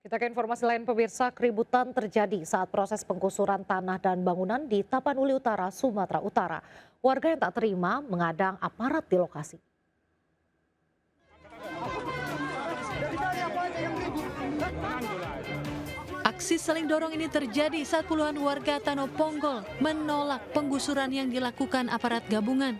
Kita ke informasi lain pemirsa, keributan terjadi saat proses penggusuran tanah dan bangunan di Tapanuli Utara, Sumatera Utara. Warga yang tak terima mengadang aparat di lokasi. Aksi saling dorong ini terjadi saat puluhan warga Tano Ponggol menolak penggusuran yang dilakukan aparat gabungan.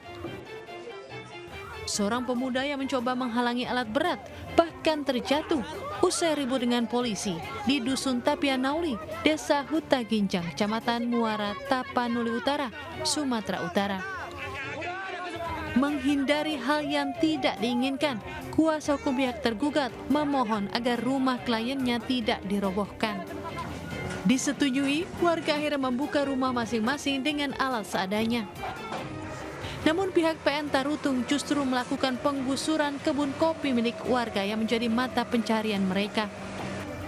Seorang pemuda yang mencoba menghalangi alat berat bahkan terjatuh usai ribut dengan polisi di Dusun Tapianauli, Desa Huta Ginjang, Kecamatan Muara, Tapanuli Utara, Sumatera Utara. Menghindari hal yang tidak diinginkan, kuasa hukum pihak tergugat memohon agar rumah kliennya tidak dirobohkan. Disetujui, warga akhirnya membuka rumah masing-masing dengan alat seadanya. Namun pihak PN Tarutung justru melakukan penggusuran kebun kopi milik warga yang menjadi mata pencarian mereka.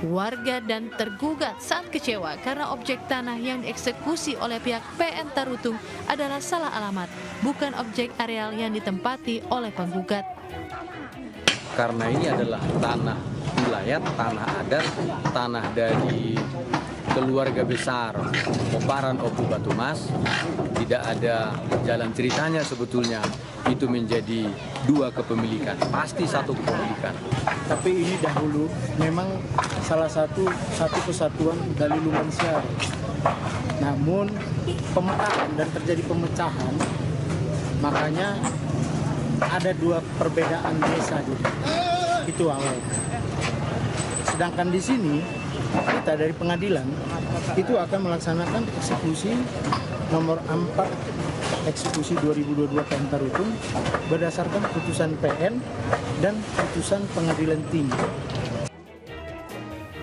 Warga dan tergugat sangat kecewa karena objek tanah yang dieksekusi oleh pihak PN Tarutung adalah salah alamat, bukan objek areal yang ditempati oleh penggugat. Karena ini adalah tanah wilayah, tanah adat, tanah dari keluarga besar Obaran Opu Batumas, tidak ada jalan ceritanya sebetulnya itu menjadi dua kepemilikan, pasti satu kepemilikan. Tapi ini dahulu memang salah satu kesatuan Gali Lumansyar. Namun pemetaan dan terjadi pemecahan, makanya ada dua perbedaan desa gitu. Itu awal. Sedangkan di sini kita dari pengadilan itu akan melaksanakan eksekusi nomor 4 eksekusi 2022 PN Tarutung berdasarkan putusan PN dan putusan pengadilan tinggi.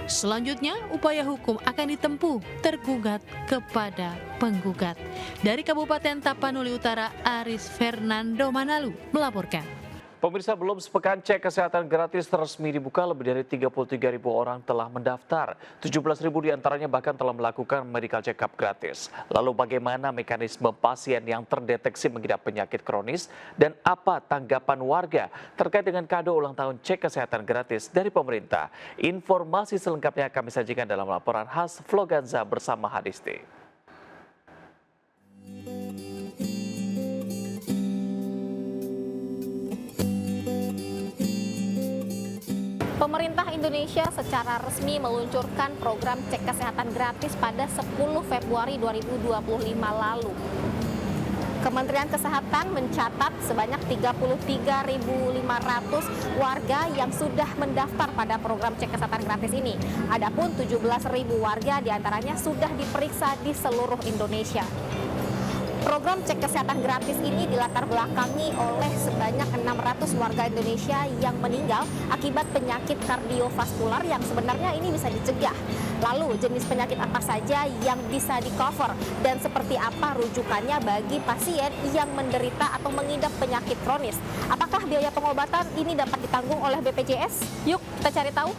Selanjutnya, upaya hukum akan ditempuh tergugat kepada penggugat. Dari Kabupaten Tapanuli Utara, Aris Fernando Manalu melaporkan. Pemirsa, belum sepekan cek kesehatan gratis resmi dibuka, lebih dari 33.000 orang telah mendaftar. 17.000 diantaranya bahkan telah melakukan medical check-up gratis. Lalu bagaimana mekanisme pasien yang terdeteksi mengidap penyakit kronis dan apa tanggapan warga terkait dengan kado ulang tahun cek kesehatan gratis dari pemerintah? Informasi selengkapnya kami sajikan dalam laporan khas Vloganza bersama Hadisti. Pemerintah Indonesia secara resmi meluncurkan program cek kesehatan gratis pada 10 Februari 2025 lalu. Kementerian Kesehatan mencatat sebanyak 33.500 warga yang sudah mendaftar pada program cek kesehatan gratis ini. Adapun 17.000 warga diantaranya sudah diperiksa di seluruh Indonesia. Program cek kesehatan gratis ini dilatar belakangi oleh sebanyak 600 warga Indonesia yang meninggal akibat penyakit kardiovaskular yang sebenarnya ini bisa dicegah. Lalu jenis penyakit apa saja yang bisa di-cover dan seperti apa rujukannya bagi pasien yang menderita atau mengidap penyakit kronis. Apakah biaya pengobatan ini dapat ditanggung oleh BPJS? Yuk kita cari tahu.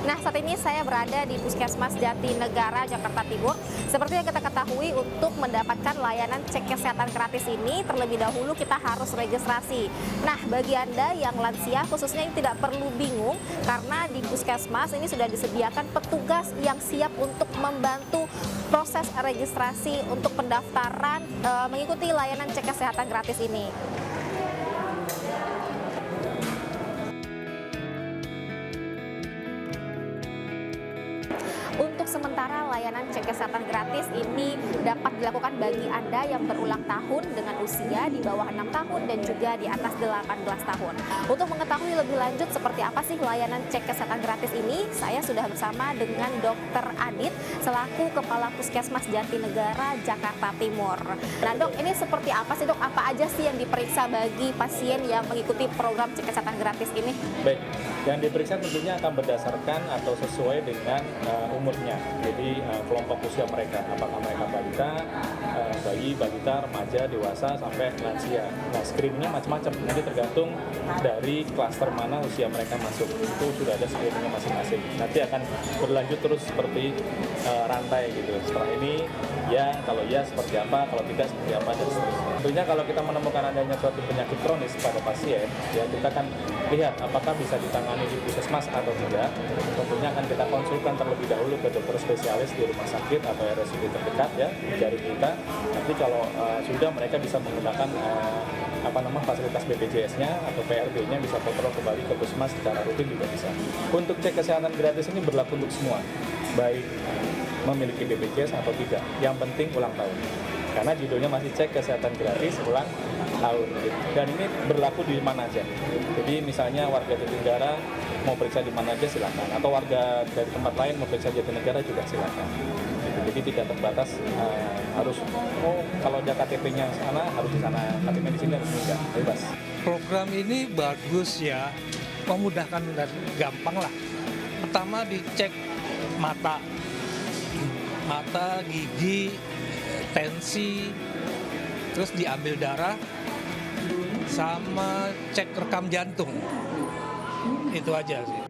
Nah, saat ini saya berada di Puskesmas Jatinegara, Jakarta Timur. Seperti yang kita ketahui, untuk mendapatkan layanan cek kesehatan gratis ini, terlebih dahulu kita harus registrasi. Nah, bagi Anda yang lansia, khususnya yang tidak perlu bingung, karena di Puskesmas ini sudah disediakan petugas yang siap untuk membantu proses registrasi untuk pendaftaran mengikuti layanan cek kesehatan gratis ini. Untuk sementara layanan cek kesehatan gratis ini dapat dilakukan bagi Anda yang berulang tahun dengan usia di bawah 6 tahun dan juga di atas 18 tahun. Untuk mengetahui lebih lanjut seperti apa sih layanan cek kesehatan gratis ini, saya sudah bersama dengan Dr. Adit selaku Kepala Puskesmas Jatinegara, Jakarta Timur. Nah dok, ini seperti apa sih dok? Apa aja sih yang diperiksa bagi pasien yang mengikuti program cek kesehatan gratis ini? Baik, yang diperiksa tentunya akan berdasarkan atau sesuai dengan umurnya. Jadi kelompok usia mereka, apakah mereka balita, bayi, balita, remaja, dewasa, sampai lansia. Nah, screeningnya macam-macam, nanti tergantung dari klaster mana usia mereka masuk. Itu sudah ada screeningnya masing-masing. Nanti akan berlanjut terus seperti rantai gitu. Setelah ini Ya, kalau iya seperti apa, kalau tidak seperti apa, dan seterusnya. Tentunya kalau kita menemukan adanya suatu penyakit kronis pada pasien, ya kita akan lihat apakah bisa ditangani di puskesmas atau tidak. Tentunya akan kita konsulkan terlebih dahulu ke dokter spesialis di rumah sakit atau RSUD terdekat ya, dari kita. Nanti kalau sudah mereka bisa menggunakan fasilitas BPJS-nya atau PRB-nya, bisa kontrol kembali ke puskesmas secara rutin juga bisa. Untuk cek kesehatan gratis ini berlaku untuk semua, baik memiliki BPJS atau tidak. Yang penting ulang tahun. Karena judulnya masih cek kesehatan gratis ulang tahun. Dan ini berlaku di mana aja. Jadi misalnya warga Jatinegara mau periksa di mana aja silakan. Atau warga dari tempat lain mau periksa Jatinegara juga silakan. Jadi tidak terbatas harus kalau ada KTP-nya sana harus di sana, KTP di sini harus tidak, bebas. Program ini bagus ya, memudahkan dan gampang lah. Pertama dicek mata, gigi, tensi, terus diambil darah, sama cek rekam jantung. Itu aja sih.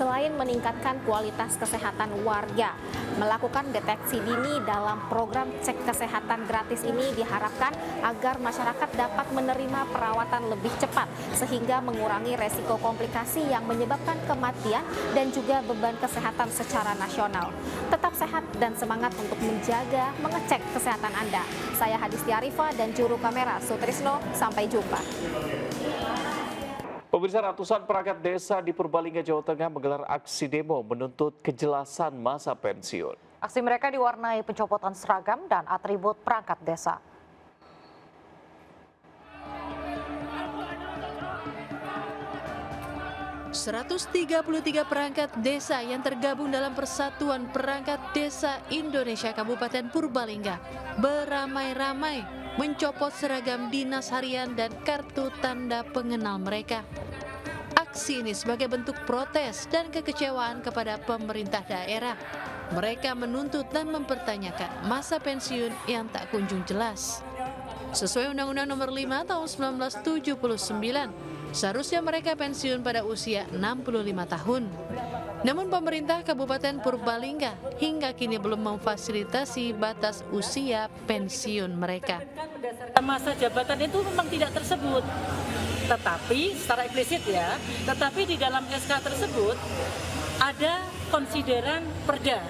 Selain meningkatkan kualitas kesehatan warga, melakukan deteksi dini dalam program cek kesehatan gratis ini diharapkan agar masyarakat dapat menerima perawatan lebih cepat sehingga mengurangi resiko komplikasi yang menyebabkan kematian dan juga beban kesehatan secara nasional. Tetap sehat dan semangat untuk menjaga, mengecek kesehatan Anda. Saya Hadisti Arifa dan juru kamera Sutrisno, sampai jumpa. Pemirsa, ratusan perangkat desa di Purbalingga, Jawa Tengah menggelar aksi demo menuntut kejelasan masa pensiun. Aksi mereka diwarnai pencopotan seragam dan atribut perangkat desa. ...133 perangkat desa yang tergabung dalam Persatuan Perangkat Desa Indonesia Kabupaten Purbalingga beramai-ramai mencopot seragam dinas harian dan kartu tanda pengenal mereka. Aksi ini sebagai bentuk protes dan kekecewaan kepada pemerintah daerah. Mereka menuntut dan mempertanyakan masa pensiun yang tak kunjung jelas. Sesuai Undang-Undang Nomor 5 Tahun 1979, seharusnya mereka pensiun pada usia 65 tahun. Namun pemerintah Kabupaten Purbalingga hingga kini belum memfasilitasi batas usia pensiun mereka. Masa jabatan itu memang tidak tersebut, tetapi secara implisit ya, tetapi di dalam SK tersebut ada konsideran Perda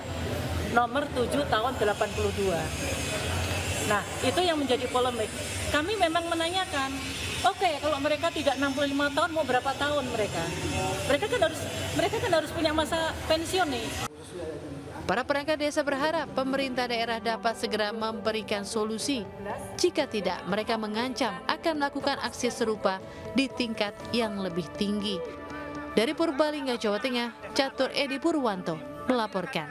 nomor 7 tahun 82. Nah, itu yang menjadi polemik. Kami memang menanyakan, oke, kalau mereka tidak 65 tahun mau berapa tahun mereka? Mereka kan harus punya masa pensiun nih. Para perangkat desa berharap pemerintah daerah dapat segera memberikan solusi. Jika tidak, mereka mengancam akan melakukan aksi serupa di tingkat yang lebih tinggi. Dari Purbalingga, Jawa Tengah, Catur Edi Purwanto melaporkan.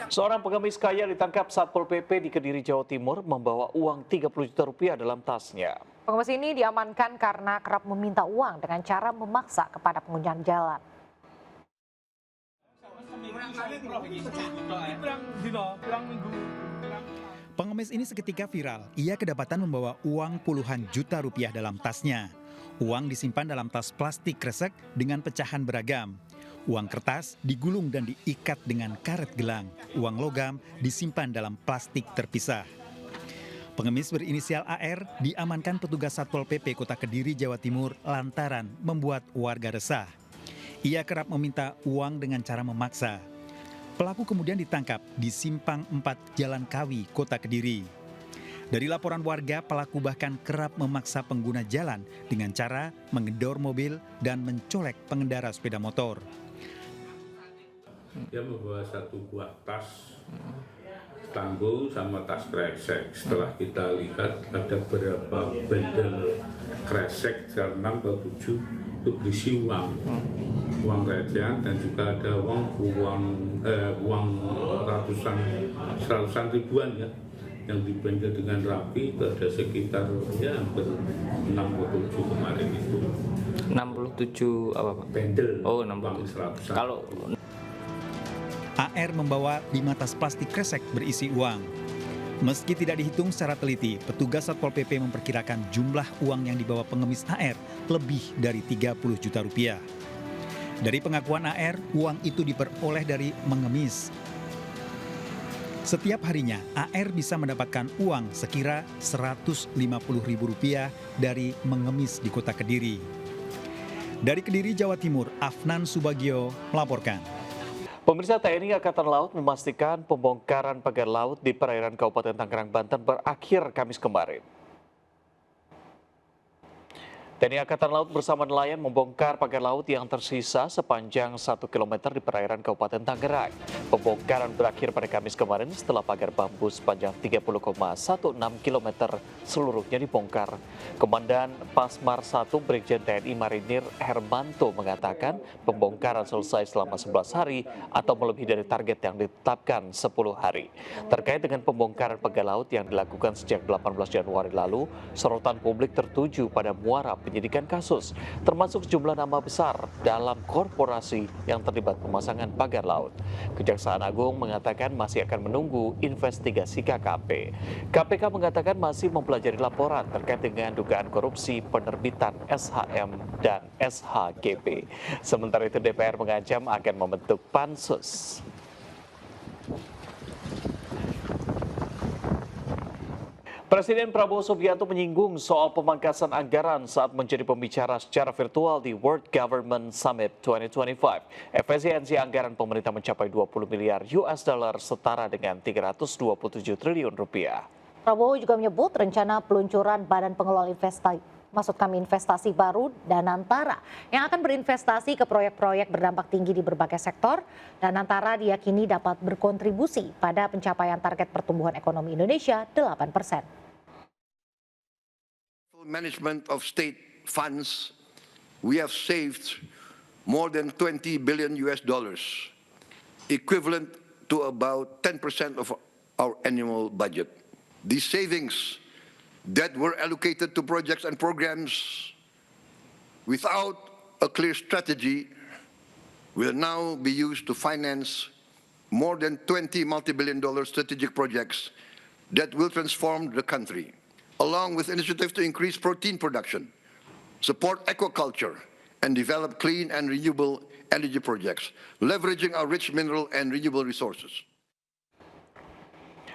Seorang pengemis kaya ditangkap Satpol PP di Kediri, Jawa Timur membawa uang 30 juta rupiah dalam tasnya. Pengemis ini diamankan karena kerap meminta uang dengan cara memaksa kepada pengguna jalan. Pengemis ini seketika viral. Ia kedapatan membawa uang puluhan juta rupiah dalam tasnya. Uang disimpan dalam tas plastik kresek dengan pecahan beragam. Uang kertas digulung dan diikat dengan karet gelang. Uang logam disimpan dalam plastik terpisah. Pengemis berinisial AR diamankan petugas Satpol PP Kota Kediri, Jawa Timur lantaran membuat warga resah. Ia kerap meminta uang dengan cara memaksa. Pelaku kemudian ditangkap di Simpang 4 Jalan Kawi, Kota Kediri. Dari laporan warga, pelaku bahkan kerap memaksa pengguna jalan dengan cara menggedor mobil dan mencolek pengendara sepeda motor. Dia membawa satu buah tas tanggung sama tas kresek. Setelah kita lihat ada beberapa bendel kresek, 6 atau 7 itu berisi uang recehan dan juga ada uang ratusan ribuan ya yang dibendel dengan rapi. Itu ada sekitar ya hampir 6 atau 7 kemarin itu. 67 apa Pak? Bendel. Oh, uang 67. Kalau AR membawa 5 tas plastik kresek berisi uang. Meski tidak dihitung secara teliti, petugas Satpol PP memperkirakan jumlah uang yang dibawa pengemis AR lebih dari 30 juta rupiah. Dari pengakuan AR, uang itu diperoleh dari mengemis. Setiap harinya, AR bisa mendapatkan uang sekira Rp150.000 dari mengemis di kota Kediri. Dari Kediri, Jawa Timur, Afnan Subagio melaporkan. Pemirsa, TNI Angkatan Laut memastikan pembongkaran pagar laut di perairan Kabupaten Tangerang, Banten berakhir Kamis kemarin. TNI Angkatan Laut bersama nelayan membongkar pagar laut yang tersisa sepanjang 1 km di perairan Kabupaten Tangerang. Pembongkaran berakhir pada Kamis kemarin setelah pagar bambu sepanjang 30,16 km seluruhnya dibongkar. Komandan Pasmar 1 Brigjen TNI Marinir Hermanto mengatakan pembongkaran selesai selama 11 hari atau melebihi dari target yang ditetapkan 10 hari. Terkait dengan pembongkaran pagar laut yang dilakukan sejak 18 Januari lalu, sorotan publik tertuju pada muara penyidikan kasus, termasuk sejumlah nama besar dalam korporasi yang terlibat pemasangan pagar laut. Kejaksaan Agung mengatakan masih akan menunggu investigasi KKP. KPK mengatakan masih mempelajari laporan terkait dengan dugaan korupsi penerbitan SHM dan SHGP. Sementara itu DPR mengancam akan membentuk pansus. Presiden Prabowo Subianto menyinggung soal pemangkasan anggaran saat menjadi pembicara secara virtual di World Government Summit 2025. Efisiensi anggaran pemerintah mencapai 20 miliar US dollar setara dengan 327 triliun rupiah. Prabowo juga menyebut rencana peluncuran Badan Pengelola investasi baru Danantara yang akan berinvestasi ke proyek-proyek berdampak tinggi di berbagai sektor. Danantara diyakini dapat berkontribusi pada pencapaian target pertumbuhan ekonomi Indonesia 8%. Management of state funds, we have saved more than 20 billion US dollars, equivalent to about 10% of our annual budget. These savings that were allocated to projects and programs without a clear strategy will now be used to finance more than 20 multi-billion-dollar strategic projects that will transform the country, along with initiatives to increase protein production, support aquaculture, and develop clean and renewable energy projects, leveraging our rich mineral and renewable resources.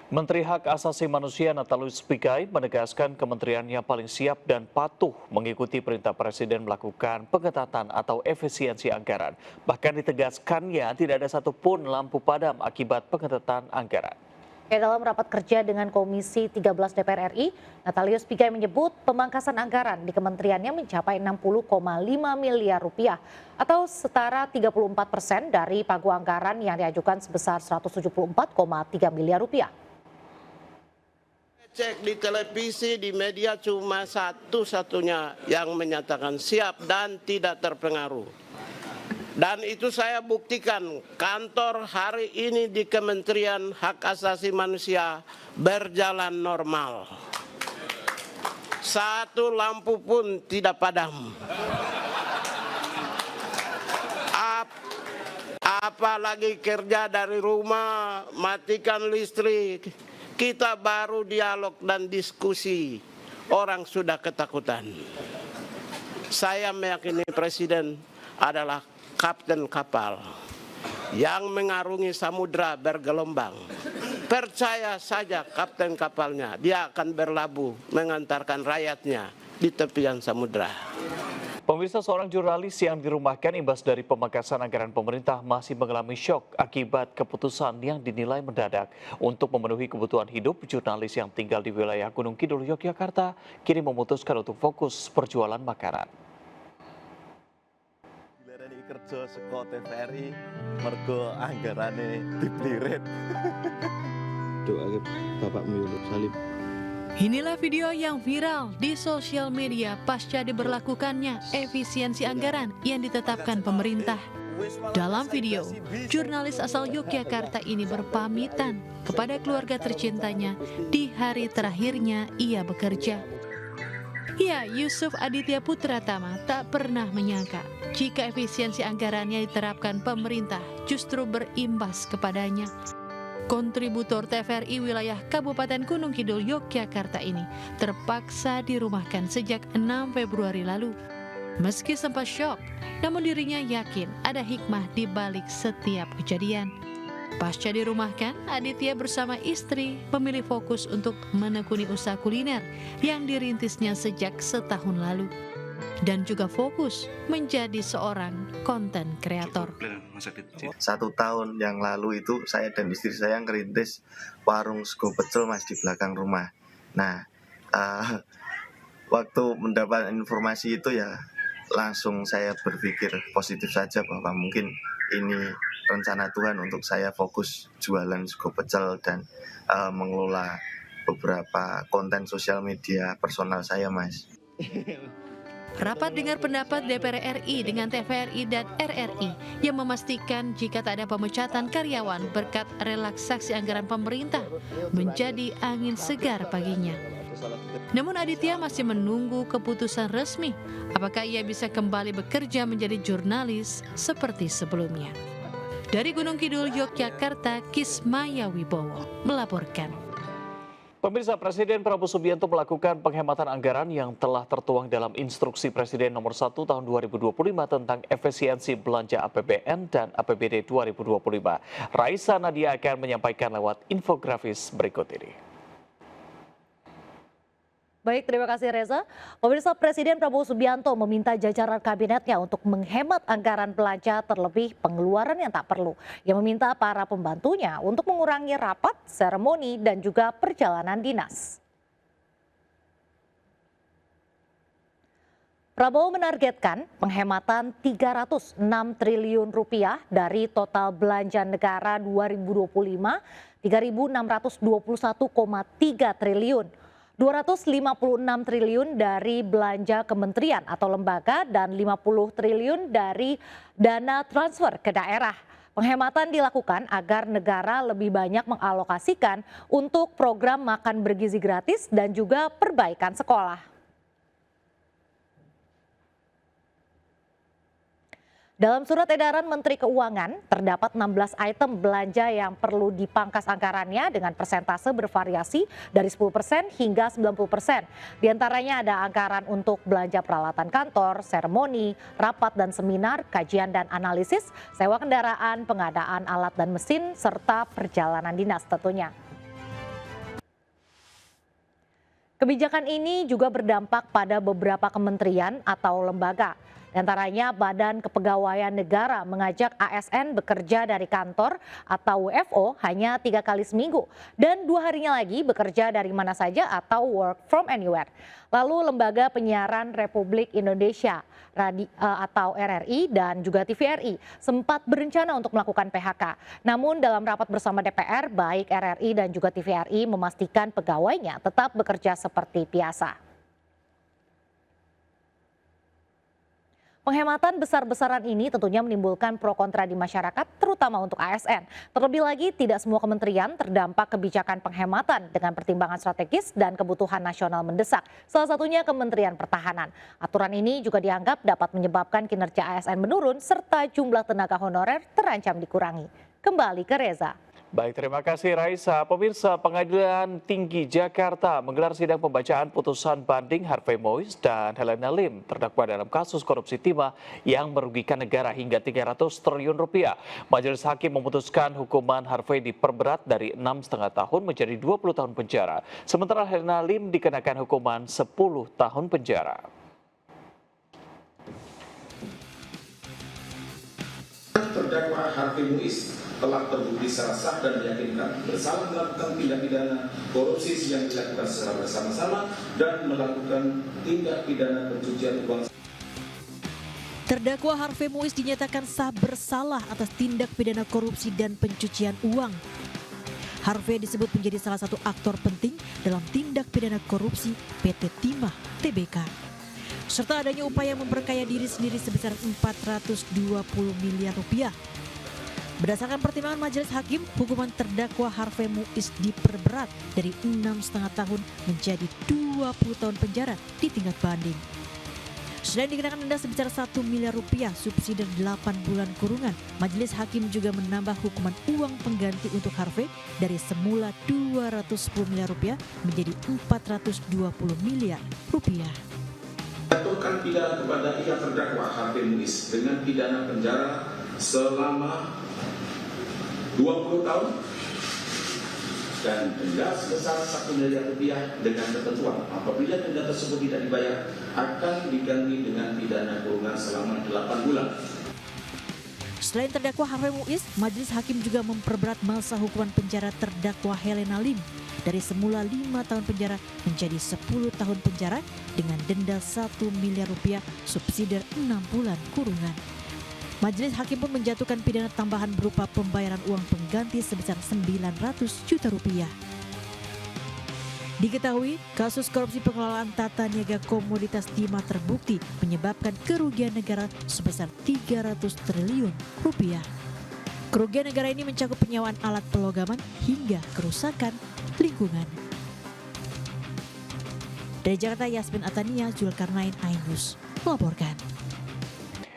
Menteri Hak Asasi Manusia Natalius Pigai menegaskan kementeriannya paling siap dan patuh mengikuti perintah Presiden melakukan pengetatan atau efisiensi anggaran. Bahkan ditegaskannya tidak ada satupun lampu padam akibat pengetatan anggaran. Dalam rapat kerja dengan Komisi 13 DPR RI, Natalius Pigai menyebut pemangkasan anggaran di kementeriannya mencapai 60,5 miliar rupiah atau setara 34% dari pagu anggaran yang diajukan sebesar 174,3 miliar rupiah. Cek di televisi, di media cuma satu-satunya yang menyatakan siap dan tidak terpengaruh. Dan itu saya buktikan, kantor hari ini di Kementerian Hak Asasi Manusia berjalan normal. Satu lampu pun tidak padam. Apalagi kerja dari rumah, matikan listrik. Kita baru dialog dan diskusi, orang sudah ketakutan. Saya meyakini Presiden adalah kapten kapal yang mengarungi samudra bergelombang. Percaya saja kapten kapalnya, dia akan berlabuh mengantarkan rakyatnya di tepian samudra. Pemirsa, seorang jurnalis yang dirumahkan imbas dari pemangkasan anggaran pemerintah masih mengalami syok akibat keputusan yang dinilai mendadak. Untuk memenuhi kebutuhan hidup, jurnalis yang tinggal di wilayah Gunung Kidul, Yogyakarta, kini memutuskan untuk fokus perjualan makanan. Dilereni kerja saka TVRI, mergo anggarane diblirit. Doa Bapakmu Salib. Inilah video yang viral di sosial media pasca diberlakukannya efisiensi anggaran yang ditetapkan pemerintah. Dalam video, jurnalis asal Yogyakarta ini berpamitan kepada keluarga tercintanya di hari terakhirnya ia bekerja. Ya, Yusuf Aditya Putratama tak pernah menyangka jika efisiensi anggaran yang diterapkan pemerintah justru berimbas kepadanya. Kontributor TVRI wilayah Kabupaten Gunung Kidul, Yogyakarta ini terpaksa dirumahkan sejak 6 Februari lalu. Meski sempat syok, namun dirinya yakin ada hikmah di balik setiap kejadian. Pasca dirumahkan, Aditya bersama istri memilih fokus untuk menekuni usaha kuliner yang dirintisnya sejak setahun lalu. Dan juga fokus menjadi seorang konten kreator. 1 tahun yang lalu itu saya dan istri saya ngerintis warung sego pecel Mas di belakang rumah. Nah, waktu mendapat informasi itu ya langsung saya berpikir positif saja bahwa mungkin ini rencana Tuhan untuk saya fokus jualan sego pecel dan mengelola beberapa konten sosial media personal saya, Mas. Rapat dengar pendapat DPR RI dengan TVRI dan RRI yang memastikan jika tak ada pemecatan karyawan berkat relaksasi anggaran pemerintah menjadi angin segar baginya. Namun Aditya masih menunggu keputusan resmi apakah ia bisa kembali bekerja menjadi jurnalis seperti sebelumnya. Dari Gunung Kidul, Yogyakarta, Kismaya Wibowo melaporkan. Pemirsa, Presiden Prabowo Subianto melakukan penghematan anggaran yang telah tertuang dalam Instruksi Presiden Nomor 1 Tahun 2025 tentang efisiensi belanja APBN dan APBD 2025. Raisa Nadia akan menyampaikan lewat infografis berikut ini. Baik, terima kasih Reza. Pemirsa, Presiden Prabowo Subianto meminta jajaran kabinetnya untuk menghemat anggaran belanja terlebih pengeluaran yang tak perlu. Ia meminta para pembantunya untuk mengurangi rapat, seremoni, dan juga perjalanan dinas. Prabowo menargetkan penghematan 306 triliun rupiah dari total belanja negara 2025, 3.621,3 triliun. 256 triliun dari belanja kementerian atau lembaga dan 50 triliun dari dana transfer ke daerah. Penghematan dilakukan agar negara lebih banyak mengalokasikan untuk program makan bergizi gratis dan juga perbaikan sekolah. Dalam surat edaran Menteri Keuangan, terdapat 16 item belanja yang perlu dipangkas anggarannya dengan persentase bervariasi dari 10% hingga 90%. Di antaranya ada anggaran untuk belanja peralatan kantor, seremoni, rapat dan seminar, kajian dan analisis, sewa kendaraan, pengadaan alat dan mesin, serta perjalanan dinas tentunya. Kebijakan ini juga berdampak pada beberapa kementerian atau lembaga. Di antaranya Badan Kepegawaian Negara mengajak ASN bekerja dari kantor atau WFO hanya 3 kali seminggu dan 2 harinya lagi bekerja dari mana saja atau work from anywhere. Lalu Lembaga Penyiaran Republik Indonesia atau RRI dan juga TVRI sempat berencana untuk melakukan PHK. Namun dalam rapat bersama DPR, baik RRI dan juga TVRI memastikan pegawainya tetap bekerja seperti biasa. Penghematan besar-besaran ini tentunya menimbulkan pro kontra di masyarakat, terutama untuk ASN. Terlebih lagi, tidak semua kementerian terdampak kebijakan penghematan dengan pertimbangan strategis dan kebutuhan nasional mendesak. Salah satunya Kementerian Pertahanan. Aturan ini juga dianggap dapat menyebabkan kinerja ASN menurun serta jumlah tenaga honorer terancam dikurangi. Kembali ke Reza. Baik, terima kasih Raisa. Pemirsa, Pengadilan Tinggi Jakarta menggelar sidang pembacaan putusan banding Harvey Mois dan Helena Lim terdakwa dalam kasus korupsi timah yang merugikan negara hingga 300 triliun rupiah. Majelis Hakim memutuskan hukuman Harvey diperberat dari 6,5 tahun menjadi 20 tahun penjara. Sementara Helena Lim dikenakan hukuman 10 tahun penjara. Terdakwa Harvey Mois telah terbukti secara sah dan meyakinkan bersalah melakukan tindak pidana korupsi yang dilakukan secara bersama-sama dan melakukan tindak pidana pencucian uang. Terdakwa Harvey Mois dinyatakan sah bersalah atas tindak pidana korupsi dan pencucian uang. Harvey disebut menjadi salah satu aktor penting dalam tindak pidana korupsi PT Timah Tbk. Serta adanya upaya memperkaya diri sendiri sebesar 420 miliar rupiah. Berdasarkan pertimbangan Majelis Hakim, hukuman terdakwa Harvey Mois diperberat dari 6,5 tahun menjadi 20 tahun penjara di tingkat banding. Selain dikenakan denda sebesar 1 miliar rupiah, subsidi dan 8 bulan kurungan, Majelis Hakim juga menambah hukuman uang pengganti untuk Harvey dari semula 210 miliar rupiah menjadi 420 miliar rupiah. Jatuhkan pidana kepada yang terdakwa Harvey Muiz dengan pidana penjara selama 20 tahun dan denda sebesar 1 miliar rupiah dengan ketentuan apabila denda tersebut tidak dibayar akan diganti dengan pidana kurungan selama 8 bulan. Selain terdakwa Harvey Muiz, Majelis Hakim juga memperberat masa hukuman penjara terdakwa Helena Lim dari semula 5 tahun penjara menjadi 10 tahun penjara dengan denda 1 miliar rupiah subsidi 6 bulan kurungan. Majelis Hakim pun menjatuhkan pidana tambahan berupa pembayaran uang pengganti sebesar 900 juta rupiah. Diketahui, kasus korupsi pengelolaan tata niaga komoditas timah terbukti menyebabkan kerugian negara sebesar 300 triliun rupiah. Kerugian negara ini mencakup penyewaan alat pelogaman hingga kerusakan lingkungan. Dari Jakarta, Yasmin Atania, Zulkarnain, iNews melaporkan.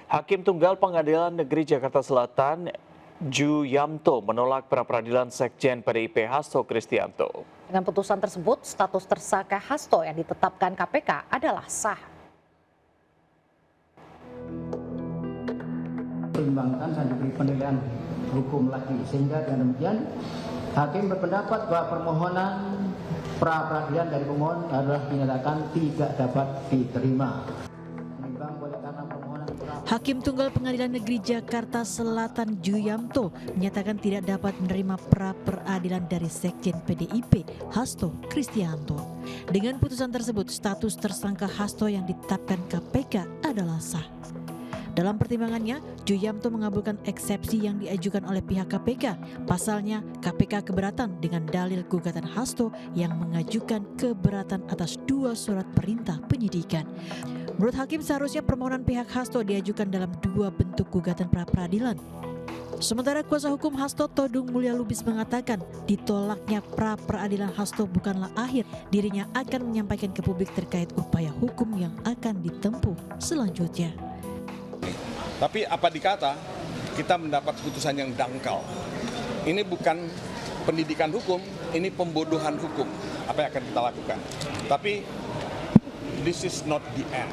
Hakim Tunggal Pengadilan Negeri Jakarta Selatan, Ju Yamto, menolak pra-peradilan Sekjen PDIP Hasto Kristianto. Dengan putusan tersebut, status tersangka Hasto yang ditetapkan KPK adalah sah. Pertimbangkan dan diberi penilaian hukum lagi, sehingga dengan demikian hakim berpendapat bahwa permohonan pra-peradilan dari pemohon adalah dinyatakan tidak dapat diterima. Hakim Tunggal Pengadilan Negeri Jakarta Selatan Ju Yamto menyatakan tidak dapat menerima pra-peradilan dari Sekjen PDIP Hasto Kristianto. Dengan putusan tersebut, status tersangka Hasto yang ditetapkan KPK adalah sah. Dalam pertimbangannya, Ju Yamto mengabulkan eksepsi yang diajukan oleh pihak KPK. Pasalnya, KPK keberatan dengan dalil gugatan Hasto yang mengajukan keberatan atas 2 surat perintah penyidikan. Menurut Hakim, seharusnya permohonan pihak Hasto diajukan dalam 2 bentuk gugatan pra-peradilan. Sementara kuasa hukum Hasto Todung Mulya Lubis mengatakan ditolaknya pra-peradilan Hasto bukanlah akhir. Dirinya akan menyampaikan ke publik terkait upaya hukum yang akan ditempuh selanjutnya. Tapi apa dikata, kita mendapat putusan yang dangkal. Ini bukan pendidikan hukum, ini pembodohan hukum. Apa yang akan kita lakukan? Tapi this is not the end.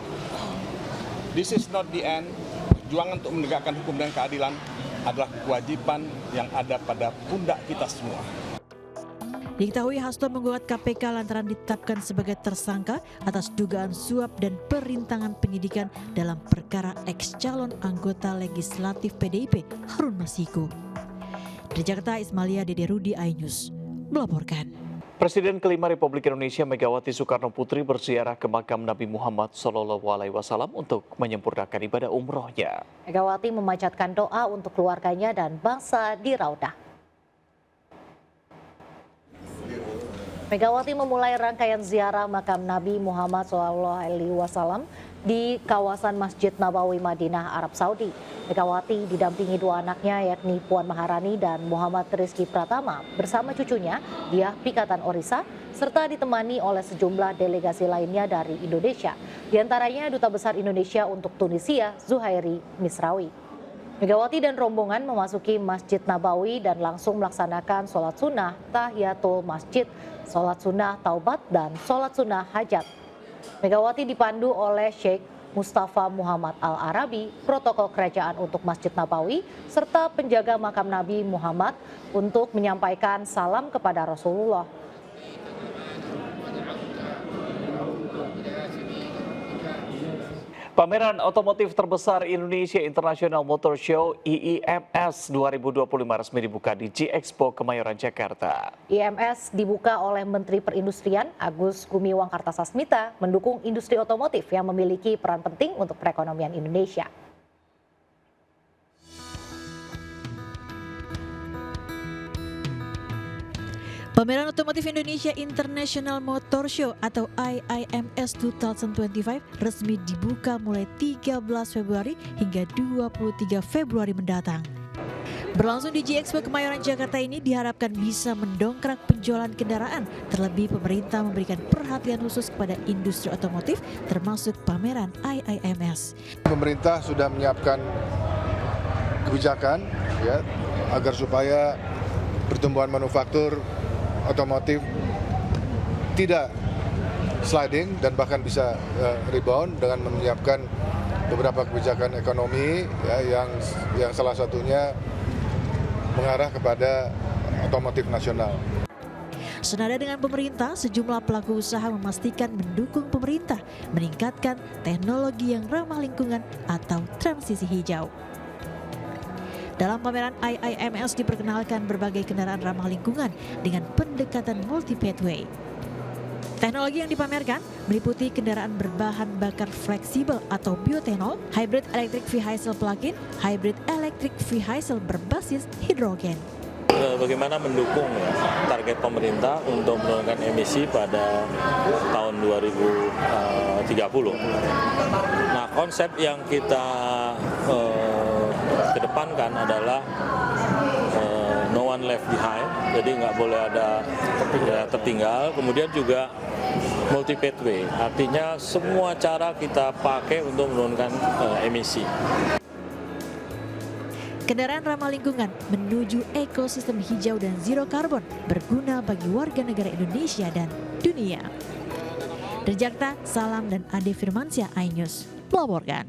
This is not the end. Perjuangan untuk menegakkan hukum dan keadilan adalah kewajiban yang ada pada pundak kita semua. Diketahui Hasto menggugat KPK lantaran ditetapkan sebagai tersangka atas dugaan suap dan perintangan penyidikan dalam perkara ex-calon anggota legislatif PDIP Harun Masiku. Dari Jakarta, Ismalia Dede Rudi, iNews melaporkan. Presiden kelima Republik Indonesia Megawati Soekarno Putri berziarah ke makam Nabi Muhammad SAW untuk menyempurnakan ibadah umrohnya. Megawati memanjatkan doa untuk keluarganya dan bangsa di Raudah. Megawati memulai rangkaian ziarah makam Nabi Muhammad SAW di kawasan Masjid Nabawi Madinah, Arab Saudi. Megawati didampingi 2 anaknya yakni Puan Maharani dan Muhammad Rizky Pratama bersama cucunya Diah Pikatan Orisa serta ditemani oleh sejumlah delegasi lainnya dari Indonesia. Di antaranya Duta Besar Indonesia untuk Tunisia Zuhairi Misrawi. Megawati dan rombongan memasuki Masjid Nabawi dan langsung melaksanakan sholat sunnah tahiyatul masjid, sholat sunnah taubat dan sholat sunnah hajat. Megawati dipandu oleh Sheikh Mustafa Muhammad Al-Arabi, protokol kerajaan untuk Masjid Nabawi, serta penjaga makam Nabi Muhammad untuk menyampaikan salam kepada Rasulullah. Pameran otomotif terbesar Indonesia International Motor Show IIMS 2025 resmi dibuka di G-Expo Kemayoran, Jakarta. IIMS dibuka oleh Menteri Perindustrian Agus Gumiwang Kartasasmita mendukung industri otomotif yang memiliki peran penting untuk perekonomian Indonesia. Pameran Otomotif Indonesia International Motor Show atau IIMS 2025 resmi dibuka mulai 13 Februari hingga 23 Februari mendatang. Berlangsung di G-Expo Kemayoran, Jakarta ini diharapkan bisa mendongkrak penjualan kendaraan. Terlebih pemerintah memberikan perhatian khusus kepada industri otomotif termasuk pameran IIMS. Pemerintah sudah menyiapkan kebijakan ya agar supaya pertumbuhan manufaktur otomotif tidak sliding dan bahkan bisa rebound dengan menyiapkan beberapa kebijakan ekonomi ya, yang salah satunya mengarah kepada otomotif nasional. Senada dengan pemerintah, sejumlah pelaku usaha memastikan mendukung pemerintah meningkatkan teknologi yang ramah lingkungan atau transisi hijau. Dalam pameran IIMS diperkenalkan berbagai kendaraan ramah lingkungan dengan pendekatan multi-pathway. Teknologi yang dipamerkan meliputi kendaraan berbahan bakar fleksibel atau bioethanol, hybrid electric vehicle plug-in, hybrid electric vehicle berbasis hidrogen. Bagaimana mendukung target pemerintah untuk menurunkan emisi pada tahun 2030. Nah, konsep yang kita kedepankan adalah no one left behind, jadi nggak boleh ada tertinggal. Kemudian juga multi pathway, artinya semua cara kita pakai untuk menurunkan emisi. Kendaraan ramah lingkungan menuju ekosistem hijau dan zero karbon berguna bagi warga negara Indonesia dan dunia. Dari Jakarta, Salam dan Ade Firmansyah, iNews melaporkan.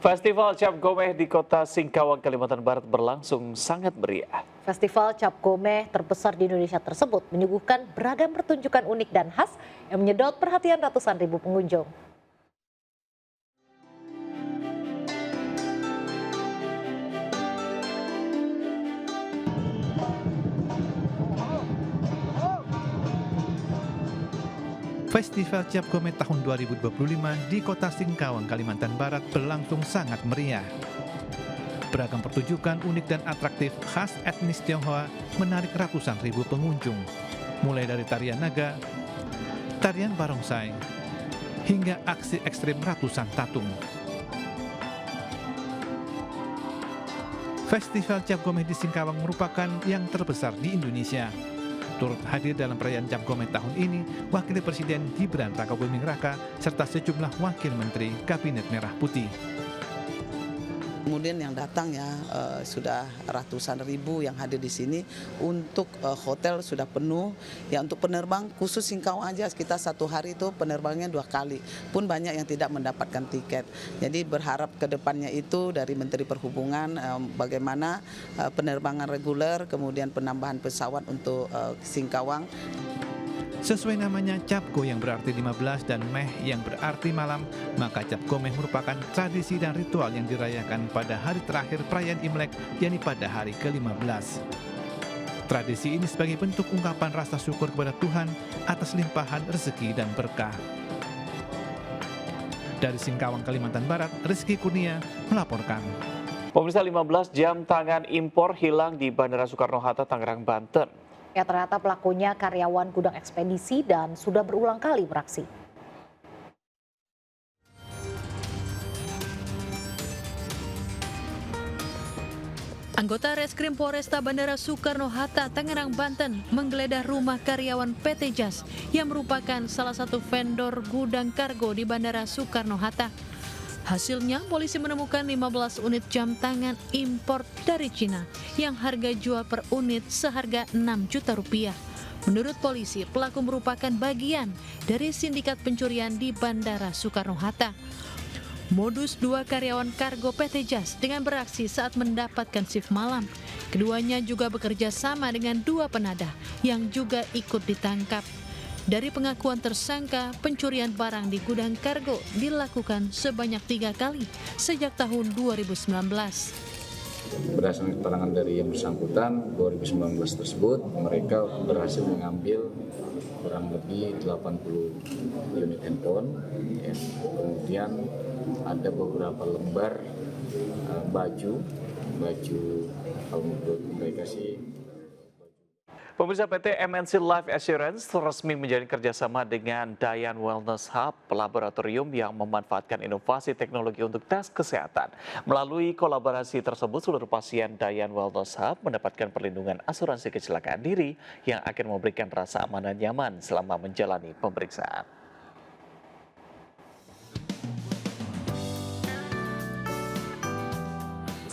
Festival Cap Gomeh di kota Singkawang, Kalimantan Barat berlangsung sangat meriah. Festival Cap Gomeh terbesar di Indonesia tersebut menyuguhkan beragam pertunjukan unik dan khas yang menyedot perhatian ratusan ribu pengunjung. Festival Cap Gomeh tahun 2025 di kota Singkawang, Kalimantan Barat berlangsung sangat meriah. Beragam pertunjukan unik dan atraktif khas etnis Tionghoa menarik ratusan ribu pengunjung, mulai dari tarian naga, tarian barongsai, hingga aksi ekstrim ratusan tatung. Festival Cap Gomeh di Singkawang merupakan yang terbesar di Indonesia. Turut hadir dalam perayaan Cap Gomeh tahun ini Wakil Presiden Gibran Rakabuming Raka serta sejumlah wakil menteri Kabinet Merah Putih. Kemudian yang datang ya sudah ratusan ribu yang hadir di sini. Untuk hotel sudah penuh. Ya untuk penerbang khusus Singkawang aja kita satu hari itu penerbangnya 2 kali. Pun banyak yang tidak mendapatkan tiket. Jadi berharap ke depannya itu dari Menteri Perhubungan bagaimana penerbangan reguler kemudian penambahan pesawat untuk Singkawang. Sesuai namanya Capgo yang berarti 15 dan Meh yang berarti malam, maka Cap Gomeh merupakan tradisi dan ritual yang dirayakan pada hari terakhir perayaan Imlek, yakni pada hari ke-15. Tradisi ini sebagai bentuk ungkapan rasa syukur kepada Tuhan atas limpahan rezeki dan berkah. Dari Singkawang, Kalimantan Barat, Rizky Kurnia melaporkan. Pemirsa, 15 jam tangan impor hilang di Bandara Soekarno-Hatta, Tangerang, Banten. Ya, ternyata pelakunya karyawan gudang ekspedisi dan sudah berulang kali beraksi. Anggota Reskrim Polresta Bandara Soekarno-Hatta, Tangerang, Banten menggeledah rumah karyawan PT JAS yang merupakan salah satu vendor gudang kargo di Bandara Soekarno-Hatta. Hasilnya, polisi menemukan 15 unit jam tangan impor dari Cina yang harga jual per unit seharga 6 juta rupiah. Menurut polisi, pelaku merupakan bagian dari sindikat pencurian di Bandara Soekarno-Hatta. Modus 2 karyawan kargo PT JAS dengan beraksi saat mendapatkan shift malam. Keduanya juga bekerja sama dengan 2 penadah yang juga ikut ditangkap. Dari pengakuan tersangka, pencurian barang di gudang kargo dilakukan sebanyak 3 kali sejak tahun 2019. Berdasarkan keterangan dari yang bersangkutan, 2019 tersebut mereka berhasil mengambil kurang lebih 80 unit handphone, ya. Kemudian ada beberapa lembar baju kalau menurut mereka sih. Pemirsa, PT MNC Life Assurance resmi menjalin kerjasama dengan Dayan Wellness Hub, laboratorium yang memanfaatkan inovasi teknologi untuk tes kesehatan. Melalui kolaborasi tersebut, seluruh pasien Dayan Wellness Hub mendapatkan perlindungan asuransi kecelakaan diri yang akan memberikan rasa aman dan nyaman selama menjalani pemeriksaan.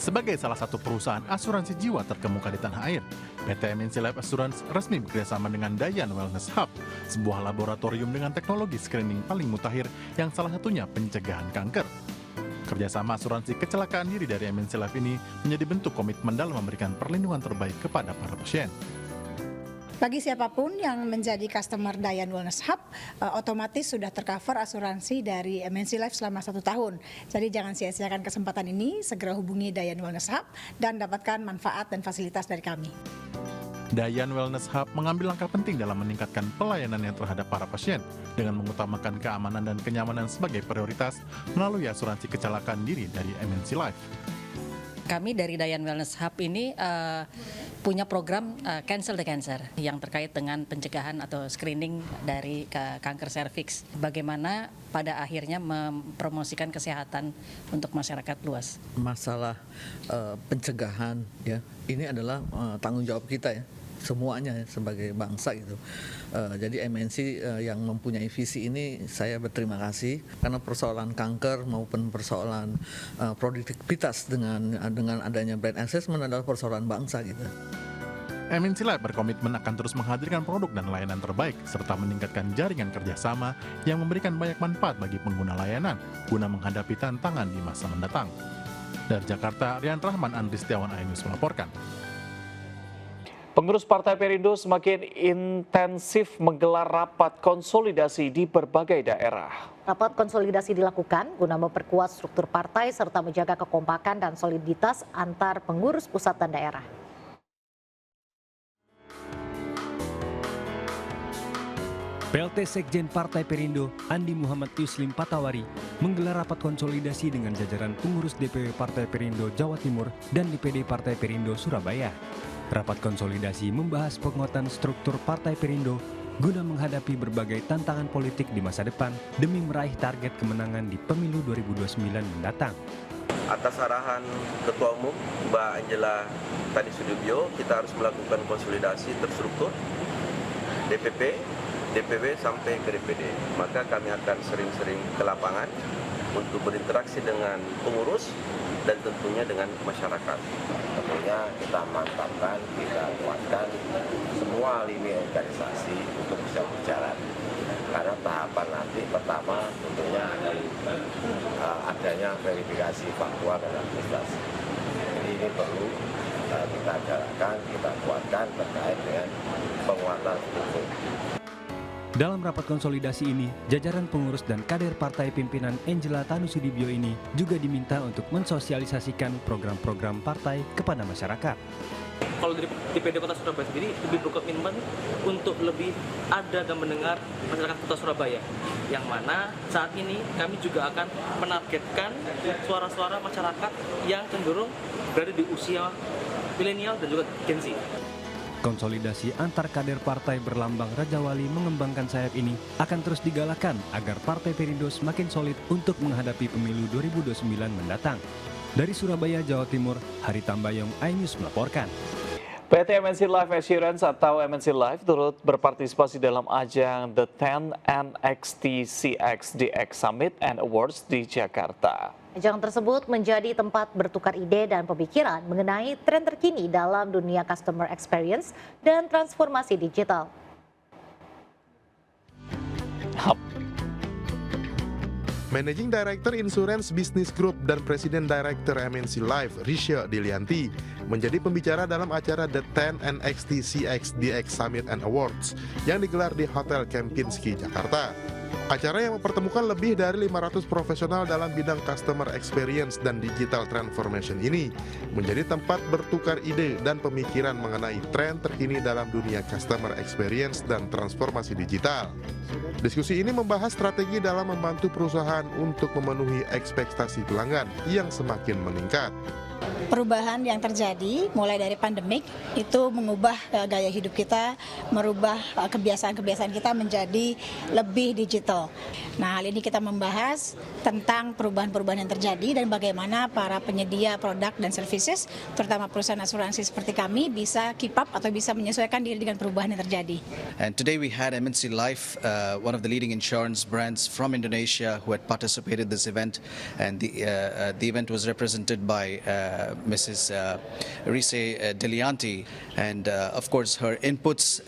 Sebagai salah satu perusahaan asuransi jiwa terkemuka di tanah air, PT MNC Life Assurance resmi bekerjasama dengan Dayan Wellness Hub, sebuah laboratorium dengan teknologi screening paling mutakhir yang salah satunya pencegahan kanker. Kerjasama asuransi kecelakaan diri dari MNC Life ini menjadi bentuk komitmen dalam memberikan perlindungan terbaik kepada para pasien. Bagi siapapun yang menjadi customer Dayan Wellness Hub, otomatis sudah tercover asuransi dari MNC Life selama 1 tahun. Jadi jangan sia-siakan kesempatan ini, segera hubungi Dayan Wellness Hub dan dapatkan manfaat dan fasilitas dari kami. Dayan Wellness Hub mengambil langkah penting dalam meningkatkan pelayanannya terhadap para pasien dengan mengutamakan keamanan dan kenyamanan sebagai prioritas melalui asuransi kecelakaan diri dari MNC Life. Kami dari Dayan Wellness Hub ini punya program Cancel the Cancer yang terkait dengan pencegahan atau screening dari kanker serviks. Bagaimana pada akhirnya mempromosikan kesehatan untuk masyarakat luas. Masalah pencegahan ya, ini adalah tanggung jawab kita ya. Semuanya sebagai bangsa gitu. Jadi MNC yang mempunyai visi ini saya berterima kasih karena persoalan kanker maupun persoalan produktivitas dengan adanya brand assessment adalah persoalan bangsa gitu. MNC Life berkomitmen akan terus menghadirkan produk dan layanan terbaik serta meningkatkan jaringan kerjasama yang memberikan banyak manfaat bagi pengguna layanan guna menghadapi tantangan di masa mendatang. Dari Jakarta, Rian Rahman, Andri Setiawan, iNews melaporkan. Pengurus Partai Perindo semakin intensif menggelar rapat konsolidasi di berbagai daerah. Rapat konsolidasi dilakukan guna memperkuat struktur partai serta menjaga kekompakan dan soliditas antar pengurus pusat dan daerah. PLT Sekjen Partai Perindo, Andi Muhammad Yuslim Patawari, menggelar rapat konsolidasi dengan jajaran pengurus DPW Partai Perindo Jawa Timur dan DPD Partai Perindo Surabaya. Rapat konsolidasi membahas penguatan struktur Partai Perindo guna menghadapi berbagai tantangan politik di masa depan demi meraih target kemenangan di pemilu 2029 mendatang. Atas arahan Ketua Umum Mbak Angela Tani Sudibyo, kita harus melakukan konsolidasi terstruktur DPP, DPW sampai ke DPD. Maka kami akan sering-sering ke lapangan untuk berinteraksi dengan pengurus dan tentunya dengan masyarakat. Tentunya kita mantapkan, kita kuatkan semua lini organisasi untuk bisa berjalan. Karena tahapan nanti pertama tentunya adanya verifikasi faktual dan administrasi. Jadi ini perlu kita jalankan, kita kuatkan terkait dengan penguatan struktur. Dalam rapat konsolidasi ini, jajaran pengurus dan kader partai pimpinan Angela Tanu Sudibyo ini juga diminta untuk mensosialisasikan program-program partai kepada masyarakat. Kalau dari DPD Kota Surabaya sendiri lebih berkomitmen untuk lebih ada dan mendengar masyarakat Kota Surabaya, yang mana saat ini kami juga akan menargetkan suara-suara masyarakat yang cenderung berada di usia milenial dan juga Gen Z. Konsolidasi antar kader partai berlambang Raja Wali mengembangkan sayap ini akan terus digalakan agar Partai Perindo semakin solid untuk menghadapi pemilu 2029 mendatang. Dari Surabaya, Jawa Timur, Hari Tambayong, iNews melaporkan. PT MNC Life Assurance atau MNC Life turut berpartisipasi dalam ajang The 10 NXT CX DX Summit and Awards di Jakarta. Ajang tersebut menjadi tempat bertukar ide dan pemikiran mengenai tren terkini dalam dunia customer experience dan transformasi digital. Managing Director Insurance Business Group dan Presiden Director MNC Life, Risha Dilianti, menjadi pembicara dalam acara The 10 NXT CX DX Summit and Awards yang digelar di Hotel Kempinski, Jakarta. Acara yang mempertemukan lebih dari 500 profesional dalam bidang customer experience dan digital transformation ini menjadi tempat bertukar ide dan pemikiran mengenai tren terkini dalam dunia customer experience dan transformasi digital. Diskusi ini membahas strategi dalam membantu perusahaan untuk memenuhi ekspektasi pelanggan yang semakin meningkat. Perubahan yang terjadi mulai dari pandemik itu mengubah gaya hidup kita, merubah kebiasaan-kebiasaan kita menjadi lebih digital. Nah, hal ini kita membahas tentang perubahan-perubahan yang terjadi dan bagaimana para penyedia produk dan services, terutama perusahaan asuransi seperti kami, bisa keep up atau bisa menyesuaikan diri dengan perubahan yang terjadi. And today we had MNC Life, one of the leading insurance brands from Indonesia, who had participated in this event, and the event was represented by Mrs. Rise Delianti, and of course her inputs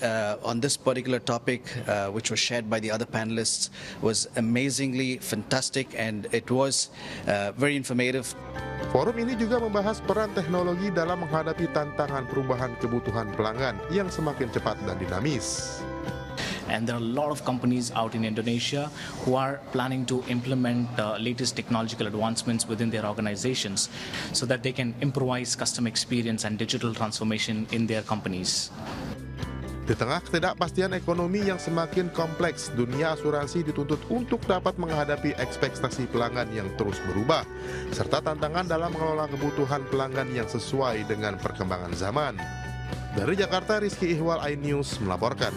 on this particular topic, which was shared by the other panelists, was amazingly fantastic, and it was very informative. Forum ini juga membahas peran teknologi dalam menghadapi tantangan perubahan kebutuhan pelanggan yang semakin cepat dan dinamis. And there are a lot of companies out in Indonesia who are planning to implement the latest technological advancements within their organizations so that they can improvise customer experience and digital transformation in their companies. Di tengah ketidakpastian ekonomi yang semakin kompleks, dunia asuransi dituntut untuk dapat menghadapi ekspektasi pelanggan yang terus berubah, serta tantangan dalam mengelola kebutuhan pelanggan yang sesuai dengan perkembangan zaman. Dari Jakarta, Rizky Ihwal, iNews melaporkan.